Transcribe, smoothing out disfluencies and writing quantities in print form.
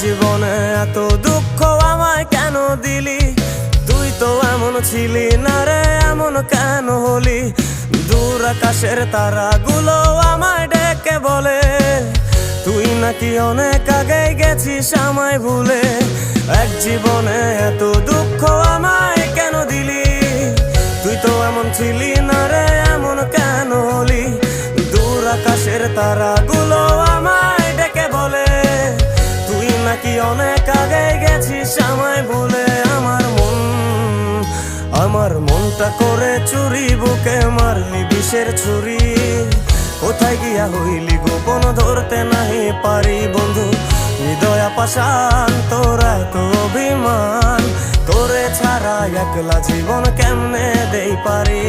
জীবনে এত দুঃখ আমায় কেন দিলি? তুই তো এমন ছিলি না রে, এমন কেন হলি? দূর আকাশের তারাগুলো আমায় ডেকে বলে তুই নাকি অনেক আগে গেছিস আমায় ভুলে। এক জীবনে এত দুঃখ আমায় কেন দিলি? তুই তো এমন ছিলি না রে, এমন কেন হলি? দূর আকাশের তারাগুলো আমায় ডেকে বলে তুই নাকি অনেক আগে গেছিস আমায় ভুলে। আমার মনটা করে চুরি, বুকে মারলি বিষের ছুরি। কোথায় গিয়া হইলি গোপন ধরতে নাহি পারি বন্ধু। হৃদয় পাষাণ তোরা তো অভিমান, তোরে ছাড়া একলা জীবন কেমনে দেই পারি।